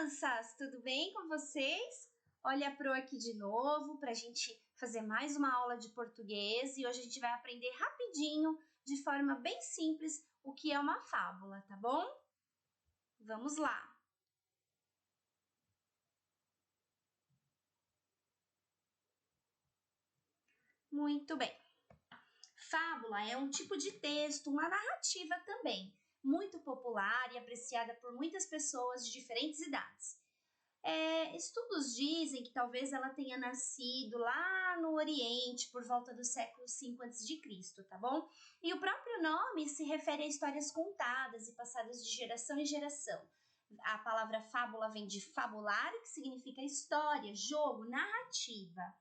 crianças! Tudo bem com vocês? Olha a Pro aqui de novo para a gente fazer mais uma aula de português e hoje a gente vai aprender rapidinho, de forma bem simples, o que é uma fábula, tá bom? Vamos lá! Muito bem! Fábula é um tipo de texto, uma narrativa também, muito popular e apreciada por muitas pessoas de diferentes idades. Estudos dizem que talvez ela tenha nascido lá no Oriente por volta do século V a.C., tá bom? E o próprio nome se refere a histórias contadas e passadas de geração em geração. A palavra fábula vem de fabular, que significa história, jogo, narrativa.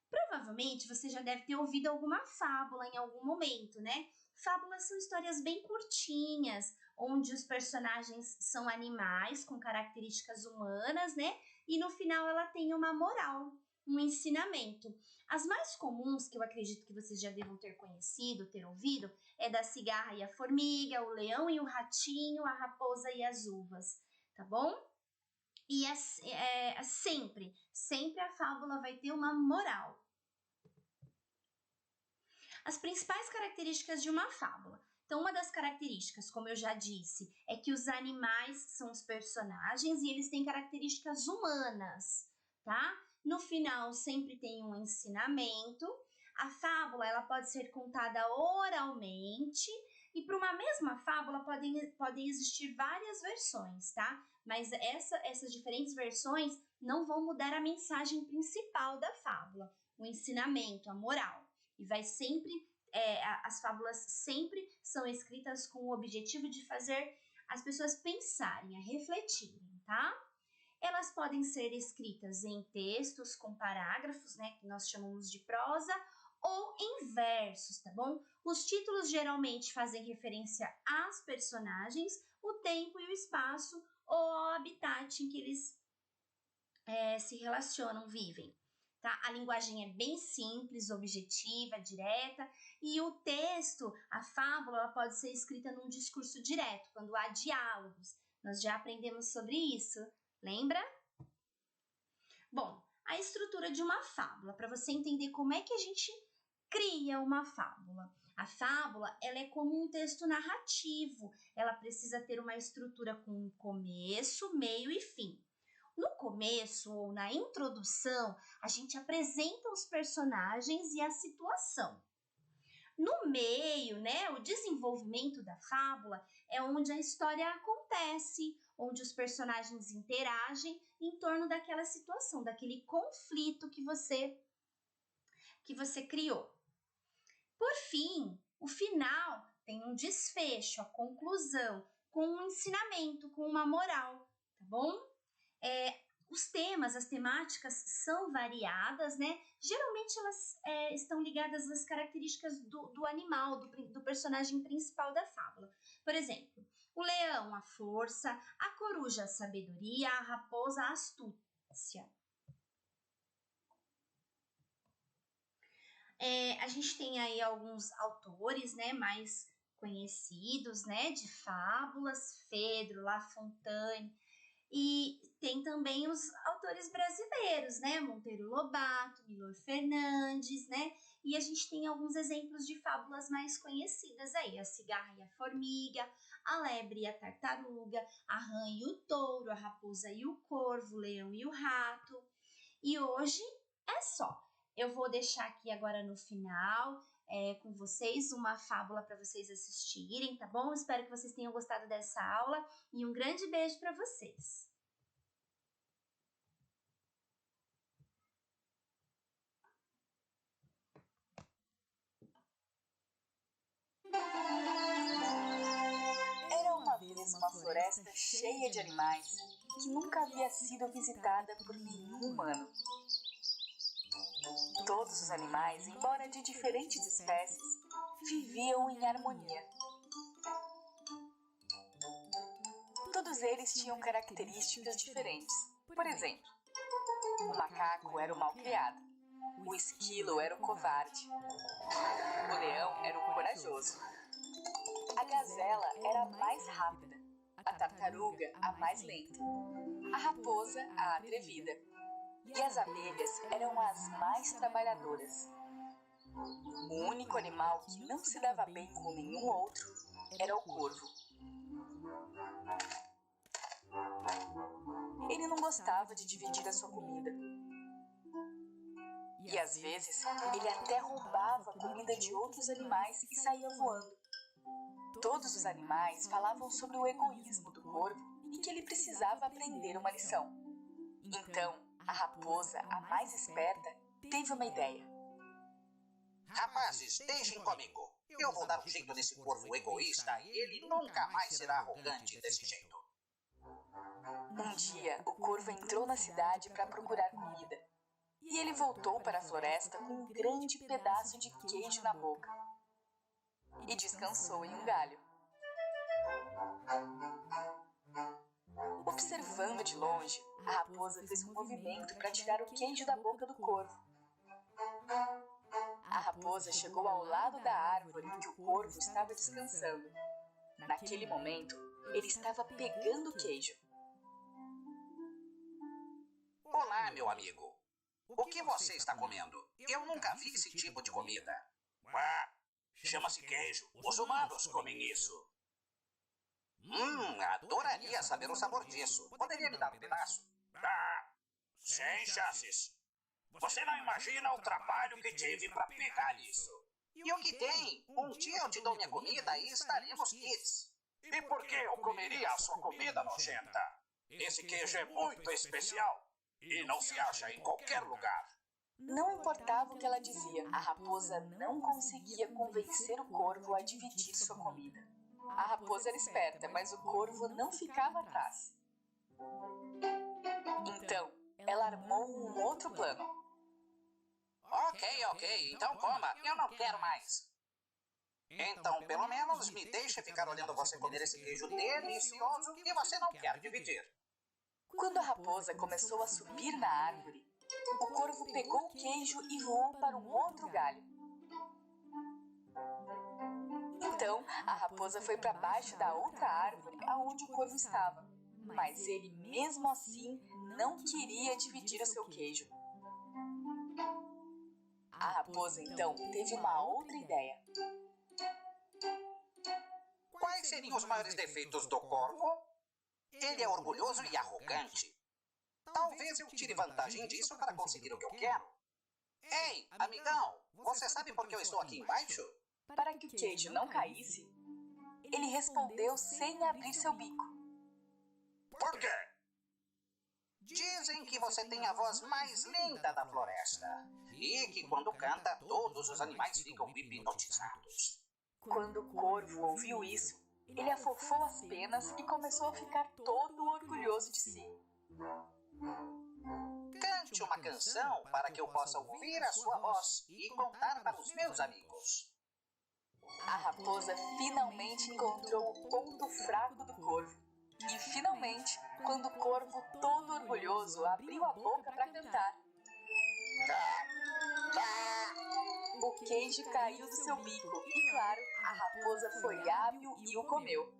Provavelmente você já deve ter ouvido alguma fábula em algum momento, né? Fábulas são histórias bem curtinhas, onde os personagens são animais com características humanas, né? E no final ela tem uma moral, um ensinamento. As mais comuns, que eu acredito que vocês já devam ter conhecido, ter ouvido, é da cigarra e a formiga, o leão e o ratinho, a raposa e as uvas, tá bom? E sempre a fábula vai ter uma moral. As principais características de uma fábula. Então, uma das características, como eu já disse, é que os animais são os personagens e eles têm características humanas, tá? No final, sempre tem um ensinamento. A fábula, ela pode ser contada oralmente e para uma mesma fábula podem existir várias versões, tá? Mas essas diferentes versões não vão mudar a mensagem principal da fábula, o ensinamento, a moral. E vai sempre, as fábulas sempre são escritas com o objetivo de fazer as pessoas pensarem, a refletirem, tá? Elas podem ser escritas em textos com parágrafos, né, que nós chamamos de prosa, ou em versos, tá bom? Os títulos geralmente fazem referência às personagens, o tempo e o espaço, ou ao habitat em que eles se relacionam, vivem. Tá? A linguagem é bem simples, objetiva, direta, e o texto, a fábula, ela pode ser escrita num discurso direto, quando há diálogos. Nós já aprendemos sobre isso, lembra? Bom, a estrutura de uma fábula, para você entender como é que a gente cria uma fábula. A fábula, ela é como um texto narrativo, ela precisa ter uma estrutura com começo, meio e fim. No começo ou na introdução, a gente apresenta os personagens e a situação. No meio, né, o desenvolvimento da fábula é onde a história acontece, onde os personagens interagem em torno daquela situação, daquele conflito que você criou. Por fim, o final tem um desfecho, a conclusão, com um ensinamento, com uma moral, tá bom? Os temas, as temáticas são variadas, né? Geralmente elas estão ligadas às características do animal, do personagem principal da fábula. Por exemplo, o leão, a força, a coruja, a sabedoria, a raposa, a astúcia. A gente tem aí alguns autores, né, mais conhecidos, né, de fábulas, Fedro, La Fontaine, e tem também os autores brasileiros, né, Monteiro Lobato, Milor Fernandes, né, e a gente tem alguns exemplos de fábulas mais conhecidas aí, a cigarra e a formiga, a lebre e a tartaruga, a rã e o touro, a raposa e o corvo, o leão e o rato, e hoje é só. Eu vou deixar aqui agora no final com vocês uma fábula para vocês assistirem, tá bom? Espero que vocês tenham gostado dessa aula e um grande beijo para vocês. Era uma vez uma floresta cheia de animais que nunca havia sido visitada por nenhum humano. Todos os animais, embora de diferentes espécies, viviam em harmonia. Todos eles tinham características diferentes. Por exemplo, o macaco era o malcriado, o esquilo era o covarde, o leão era o corajoso, a gazela era a mais rápida, a tartaruga a mais lenta, a raposa a atrevida e as abelhas eram as mais trabalhadoras. O único animal que não se dava bem com nenhum outro era o corvo. Ele não gostava de dividir a sua comida. E às vezes ele até roubava a comida de outros animais e saía voando. Todos os animais falavam sobre o egoísmo do corvo e que ele precisava aprender uma lição. Então, a raposa, a mais esperta, teve uma ideia. Rapazes, deixem comigo. Eu vou dar um jeito nesse corvo egoísta e ele nunca mais será arrogante desse jeito. Um dia, o corvo entrou na cidade para procurar comida. E ele voltou para a floresta com um grande pedaço de queijo na boca. E descansou em um galho. Observando de longe, a raposa fez um movimento para tirar o queijo da boca do corvo. A raposa chegou ao lado da árvore em que o corvo estava descansando. Naquele momento, ele estava pegando o queijo. Olá, meu amigo. O que você está comendo? Eu nunca vi esse tipo de comida. Chama-se queijo. Os humanos comem isso. Adoraria saber o sabor disso. Poderia me dar um pedaço? Sem chances. Você não imagina o trabalho que tive para pegar isso. E o que tem? Um dia eu te dou minha comida e estaremos quites. E por que eu comeria a sua comida nojenta? Esse queijo é muito especial e não se acha em qualquer lugar. Não importava o que ela dizia, a raposa não conseguia convencer o corvo a dividir sua comida. A raposa era esperta, mas o corvo não ficava atrás. Então, ela armou um outro plano. Ok, então coma. Eu não quero mais. Então, pelo menos, me deixe ficar olhando você comer esse queijo delicioso que você não quer dividir. Quando a raposa começou a subir na árvore, o corvo pegou o queijo e voou para um outro galho. Então, a raposa foi para baixo da outra árvore aonde o corvo estava. Mas ele, mesmo assim, não queria dividir o seu queijo. A raposa, então, teve uma outra ideia. Quais seriam os maiores defeitos do corvo? Ele é orgulhoso e arrogante. Talvez eu tire vantagem disso para conseguir o que eu quero. Ei, amigão, você sabe por que eu estou aqui embaixo? Para que o queijo não caísse, ele respondeu sem abrir seu bico. Por quê? Dizem que você tem a voz mais linda da floresta e que quando canta todos os animais ficam hipnotizados. Quando o corvo ouviu isso, ele afofou as penas e começou a ficar todo orgulhoso de si. Cante uma canção para que eu possa ouvir a sua voz e contar para os meus amigos. A raposa finalmente encontrou o ponto fraco do corvo. E finalmente, quando o corvo, todo orgulhoso, abriu a boca para cantar, o queijo caiu do seu bico e, claro, a raposa foi hábil e o comeu.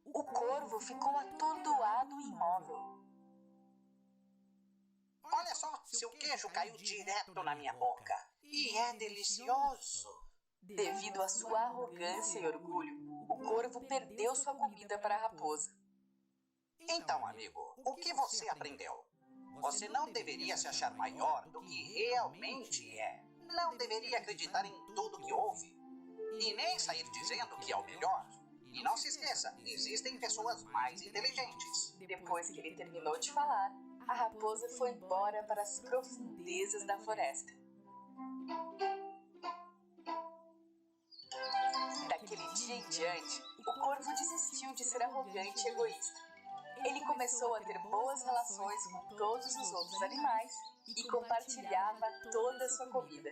O corvo ficou atordoado e imóvel. Olha só, seu queijo caiu direto na minha boca. E é delicioso. Devido à sua arrogância e orgulho, o corvo perdeu sua comida para a raposa. Então, amigo, o que você aprendeu? Você não deveria se achar maior do que realmente é. Não deveria acreditar em tudo que ouve. E nem sair dizendo que é o melhor. E não se esqueça, existem pessoas mais inteligentes. Depois que ele terminou de falar, a raposa foi embora para as profundezas da floresta. Daquele dia em diante, o corvo desistiu de ser arrogante e egoísta. Ele começou a ter boas relações com todos os outros animais e compartilhava toda a sua comida.